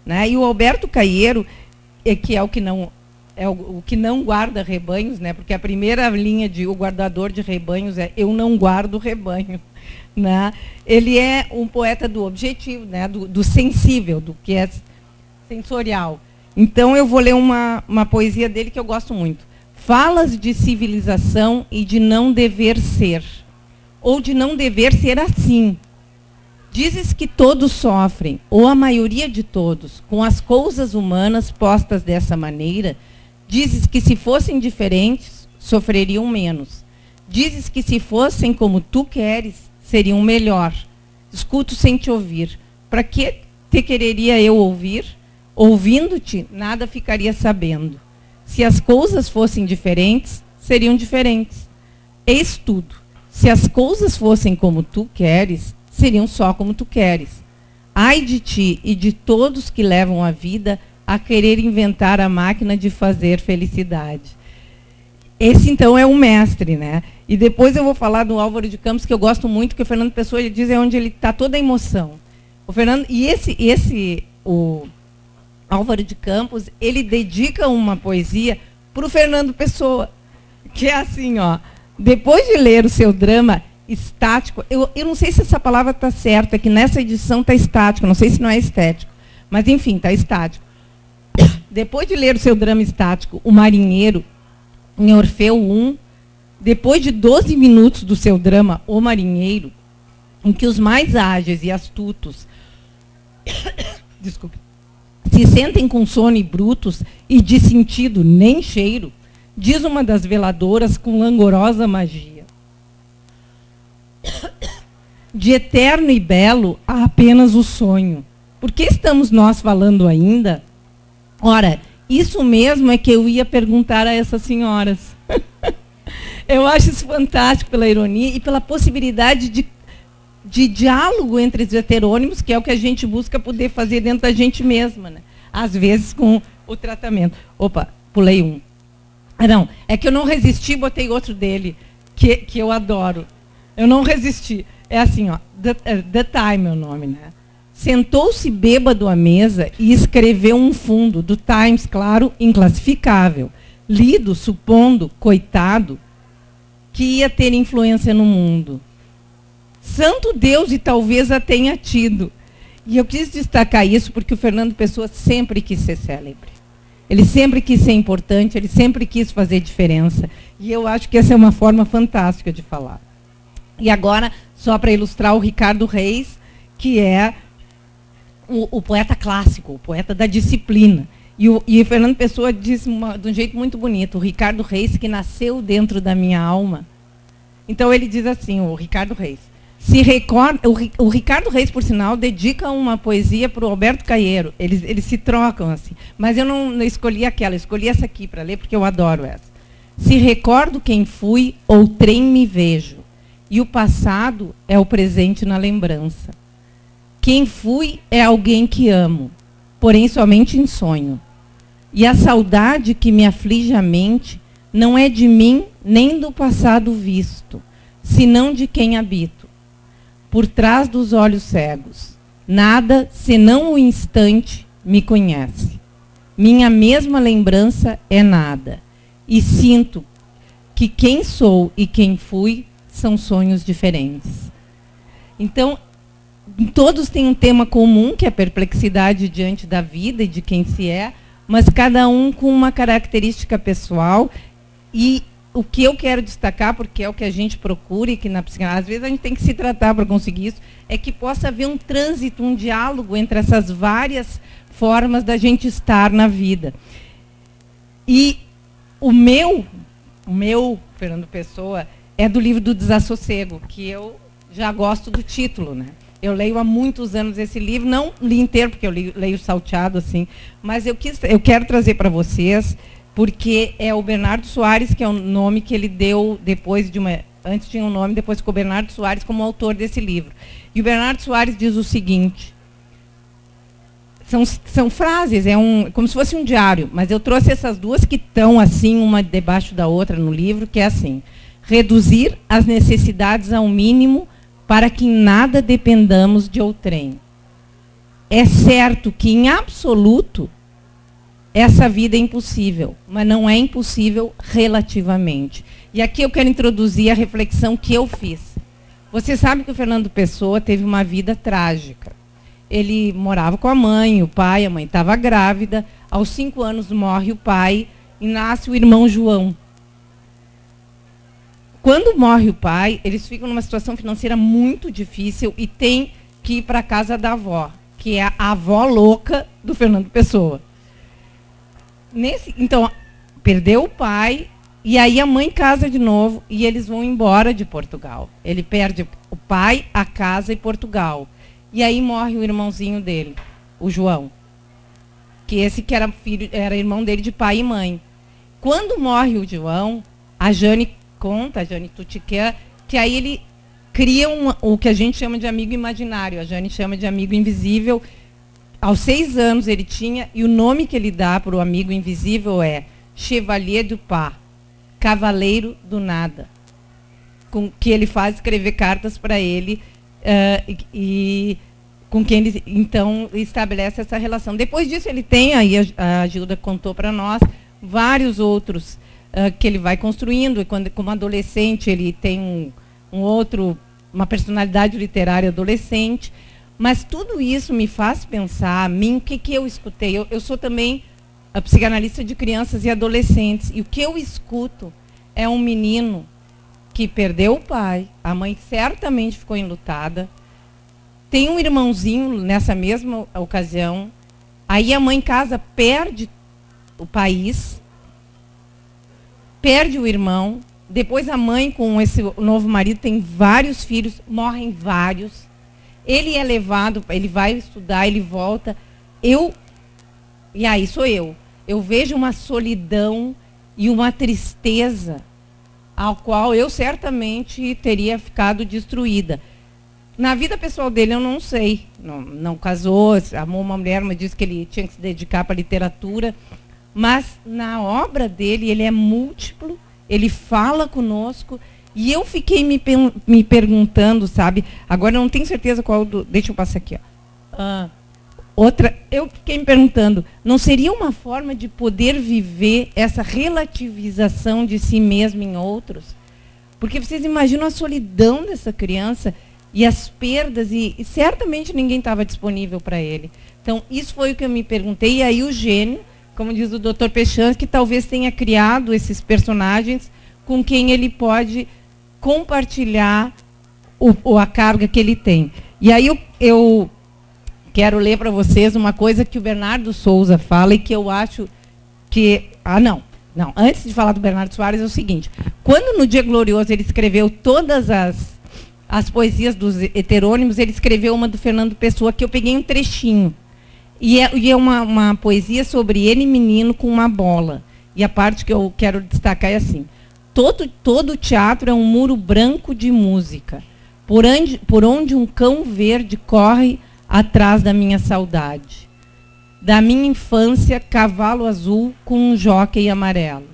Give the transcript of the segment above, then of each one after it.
né? E o Alberto Caeiro, que é o que não o que não guarda rebanhos, né? Porque a primeira linha de o guardador de rebanhos é eu não guardo rebanho, né? Ele é um poeta do objetivo, né? Do sensível, do que é sensorial. Então eu vou ler uma poesia dele que eu gosto muito. Falas de civilização e de não dever ser, ou de não dever ser assim. Dizes que todos sofrem, ou a maioria de todos, com as coisas humanas postas dessa maneira. Dizes que se fossem diferentes, sofreriam menos. Dizes que se fossem como tu queres, seriam melhor. Escuto sem te ouvir. Para que te quereria eu ouvir? Ouvindo-te, nada ficaria sabendo. Se as coisas fossem diferentes, seriam diferentes. Eis tudo. Se as coisas fossem como tu queres, seriam só como tu queres. Ai de ti e de todos que levam a vida a querer inventar a máquina de fazer felicidade. Esse, então, é um mestre, né? E depois eu vou falar do Álvaro de Campos, que eu gosto muito, que o Fernando Pessoa ele diz é onde ele está toda a emoção. O Fernando, e o Álvaro de Campos, ele dedica uma poesia para o Fernando Pessoa, que é assim, ó. Depois de ler o seu drama estático, eu não sei se essa palavra está certa, que nessa edição está estático, não sei se não é estético, mas enfim, está estático. Depois de ler o seu drama estático, O Marinheiro, em Orfeu I, depois de 12 minutos do seu drama, O Marinheiro, em que os mais ágeis e astutos desculpe, se sentem com sono e brutos e de sentido nem cheiro, diz uma das veladoras com langorosa magia. De eterno e belo há apenas o sonho. Por que estamos nós falando ainda? Ora, isso mesmo é que eu ia perguntar a essas senhoras. Eu acho isso fantástico pela ironia e pela possibilidade de diálogo entre os heterônimos, que é o que a gente busca poder fazer dentro da gente mesma, né? Às vezes com o tratamento. Opa, pulei um. Não, é que eu não resisti, botei outro dele, que eu adoro. Eu não resisti. É assim, ó, The Time é o nome, né? Sentou-se bêbado à mesa e escreveu um fundo do Times, claro, inclassificável, lido, supondo, coitado, que ia ter influência no mundo. Santo Deus, e talvez a tenha tido. E eu quis destacar isso porque o Fernando Pessoa sempre quis ser célebre. Ele sempre quis ser importante, ele sempre quis fazer diferença. E eu acho que essa é uma forma fantástica de falar. E agora, só para ilustrar o Ricardo Reis, que é o poeta clássico, o poeta da disciplina. E o Fernando Pessoa diz de um jeito muito bonito, o Ricardo Reis que nasceu dentro da minha alma. Então ele diz assim, o Ricardo Reis. O Ricardo Reis, por sinal, dedica uma poesia para o Alberto Caeiro. Eles se trocam assim. Mas eu não escolhi aquela, eu escolhi essa aqui para ler, porque eu adoro essa. Se recordo quem fui, outrem me vejo. E o passado é o presente na lembrança. Quem fui é alguém que amo, porém somente em sonho. E a saudade que me aflige a mente não é de mim nem do passado visto, senão de quem habito. Por trás dos olhos cegos, nada, senão o instante, me conhece. Minha mesma lembrança é nada. E sinto que quem sou e quem fui são sonhos diferentes. Então, todos têm um tema comum, que é a perplexidade diante da vida e de quem se é, mas cada um com uma característica pessoal. E o que eu quero destacar, porque é o que a gente procura, e que na psicanálise, às vezes a gente tem que se tratar para conseguir isso, é que possa haver um trânsito, um diálogo entre essas várias formas da gente estar na vida. E o meu Fernando Pessoa, é do livro do Desassossego, que eu já gosto do título, né? Eu leio há muitos anos esse livro, não li inteiro, porque eu leio salteado, assim, mas eu quero trazer para vocês, porque é o Bernardo Soares, que é o nome que ele deu depois de uma... Antes tinha um nome, depois ficou Bernardo Soares como autor desse livro. E o Bernardo Soares diz o seguinte, são frases, como se fosse um diário, mas eu trouxe essas duas que estão assim, uma debaixo da outra no livro, que é assim: reduzir as necessidades ao mínimo para que em nada dependamos de outrem. é certo que, em absoluto, essa vida é impossível, mas não é impossível relativamente. E aqui eu quero introduzir a reflexão que eu fiz. Você sabe que o Fernando Pessoa teve uma vida trágica. Ele morava com a mãe, o pai, a mãe estava grávida. Aos 5 anos morre o pai e nasce o irmão João. Quando morre o pai, eles ficam numa situação financeira muito difícil e tem que ir para a casa da avó, que é a avó louca do Fernando Pessoa. Então, perdeu o pai, e aí a mãe casa de novo, e eles vão embora de Portugal. Ele perde o pai, a casa e Portugal. E aí morre o irmãozinho dele, o João. Que esse que era filho, era irmão dele de pai e mãe. Quando morre o João, a Jane conta, a Jane Tutiquer, que aí ele cria o que a gente chama de amigo imaginário, a Jane chama de amigo invisível. Aos 6 anos ele tinha, e o nome que ele dá para o amigo invisível é Chevalier du Pas, Cavaleiro do Nada, com que ele faz escrever cartas para ele, e com quem ele, então, estabelece essa relação. Depois disso, ele tem, aí a Gilda contou para nós, vários outros que ele vai construindo, e quando, como adolescente, ele tem uma personalidade literária adolescente. Mas tudo isso me faz pensar, a mim, o que eu escutei. Eu sou também a psicanalista de crianças e adolescentes, e o que eu escuto é um menino que perdeu o pai, a mãe certamente ficou enlutada, tem um irmãozinho nessa mesma ocasião, aí a mãe em casa perde o país, perde o irmão, depois a mãe com esse novo marido tem vários filhos, morrem vários. Ele é levado, ele vai estudar, ele volta. E aí sou eu. Eu vejo uma solidão e uma tristeza ao qual eu certamente teria ficado destruída. Na vida pessoal dele eu não sei. Não casou, amou uma mulher, mas disse que ele tinha que se dedicar para a literatura. Mas na obra dele, ele é múltiplo, ele fala conosco. E eu fiquei me perguntando, sabe? Agora eu não tenho certeza qual deixa eu passar aqui. Eu fiquei me perguntando, não seria uma forma de poder viver essa relativização de si mesmo em outros? Porque vocês imaginam a solidão dessa criança e as perdas, e certamente ninguém estava disponível para ele. Então, isso foi o que eu me perguntei. E aí o gênio, como diz o Dr. Pechan, que talvez tenha criado esses personagens com quem ele pode compartilhar a carga que ele tem. E aí eu quero ler para vocês uma coisa que o Bernardo Souza fala e que eu acho que... Não, antes de falar do Bernardo Soares é o seguinte, quando no Dia Glorioso ele escreveu todas as poesias dos heterônimos, ele escreveu uma do Fernando Pessoa, que eu peguei um trechinho. E é uma poesia sobre ele menino com uma bola. E a parte que eu quero destacar é assim: todo teatro é um muro branco de música, por onde um cão verde corre atrás da minha saudade. Da minha infância, cavalo azul com um jóquei amarelo.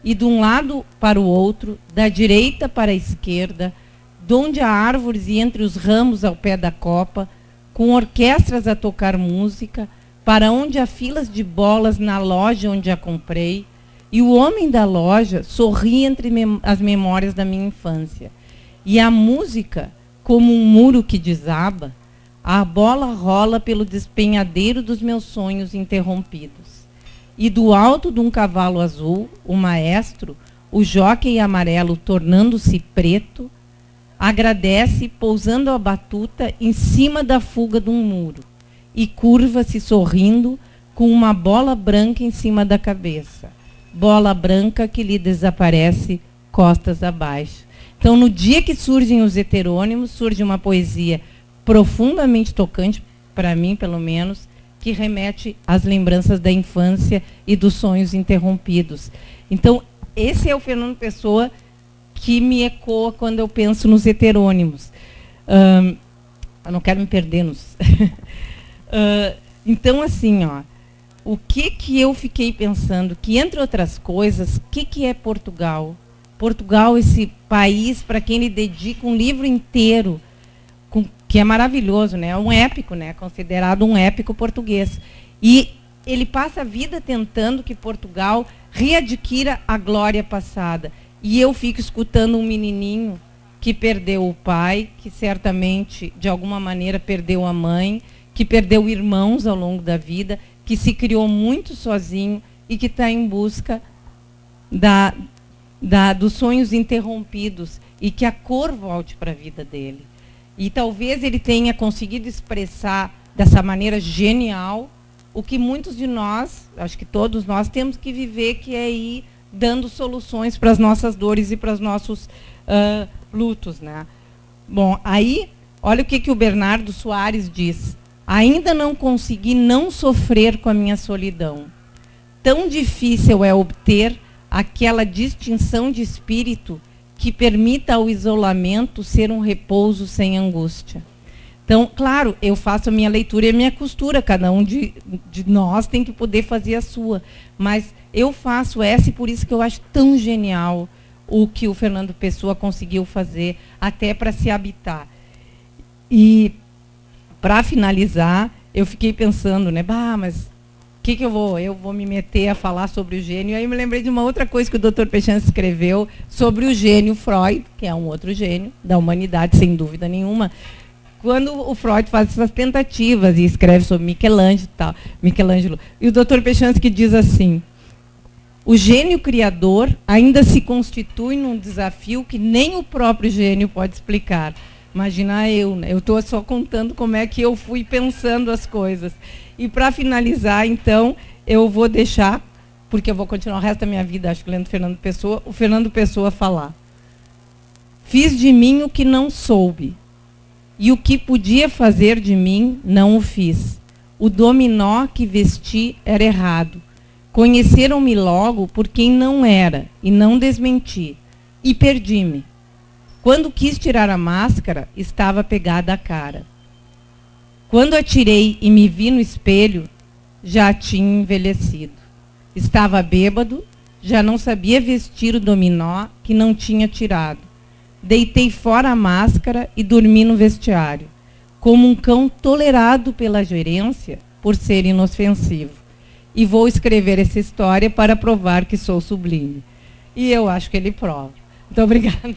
E de um lado para o outro, da direita para a esquerda, donde há árvores e entre os ramos ao pé da copa, com orquestras a tocar música, para onde há filas de bolas na loja onde a comprei, e o homem da loja sorri entre as memórias da minha infância. E a música, como um muro que desaba, a bola rola pelo despenhadeiro dos meus sonhos interrompidos. E do alto de um cavalo azul, o maestro, o jóquei amarelo tornando-se preto, agradece pousando a batuta em cima da fuga de um muro e curva-se sorrindo com uma bola branca em cima da cabeça. Bola branca que lhe desaparece costas abaixo. Então, no dia que surgem os heterônimos, surge uma poesia profundamente tocante, para mim, pelo menos, que remete às lembranças da infância e dos sonhos interrompidos. Então, esse é o Fernando Pessoa que me ecoa quando eu penso nos heterônimos. Eu não quero me perder nos... Então, assim, ó, o que eu fiquei pensando? Que, entre outras coisas, o que é Portugal? Portugal, esse país para quem ele dedica um livro inteiro, que é maravilhoso, né? É um épico, né? Considerado um épico português. E ele passa a vida tentando que Portugal readquira a glória passada. E eu fico escutando um menininho que perdeu o pai, que certamente, de alguma maneira, perdeu a mãe, que perdeu irmãos ao longo da vida, que se criou muito sozinho e que está em busca dos sonhos interrompidos e que a cor volte para a vida dele. E talvez ele tenha conseguido expressar dessa maneira genial o que muitos de nós, acho que todos nós, temos que viver, que é ir dando soluções para as nossas dores e para os nossos lutos, né? Bom, aí, olha o que o Bernardo Soares diz. Ainda não consegui não sofrer com a minha solidão. Tão difícil é obter aquela distinção de espírito que permita ao isolamento ser um repouso sem angústia. Então, claro, eu faço a minha leitura e a minha costura, cada um de nós tem que poder fazer a sua, mas eu faço essa e por isso que eu acho tão genial o que o Fernando Pessoa conseguiu fazer, até para se habitar. E, para finalizar, eu fiquei pensando, né, mas que eu vou me meter a falar sobre o gênio? Aí eu me lembrei de uma outra coisa que o Dr. Pechan escreveu sobre o gênio Freud, que é um outro gênio da humanidade, sem dúvida nenhuma. Quando o Freud faz essas tentativas e escreve sobre Michelangelo, e o Dr. Pechansky diz assim: o gênio criador ainda se constitui num desafio que nem o próprio gênio pode explicar. Imagina eu, né? Eu estou só contando como é que eu fui pensando as coisas. E para finalizar, então, eu vou deixar, porque eu vou continuar o resto da minha vida, acho que lendo o Fernando Pessoa falar. Fiz de mim o que não soube, e o que podia fazer de mim, não o fiz. O dominó que vesti era errado. Conheceram-me logo por quem não era, e não desmenti, e perdi-me. Quando quis tirar a máscara, estava pegada à cara. Quando atirei e me vi no espelho, já tinha envelhecido. Estava bêbado, já não sabia vestir o dominó que não tinha tirado. Deitei fora a máscara e dormi no vestiário, como um cão tolerado pela gerência por ser inofensivo. E vou escrever essa história para provar que sou sublime. E eu acho que ele prova. Muito obrigada.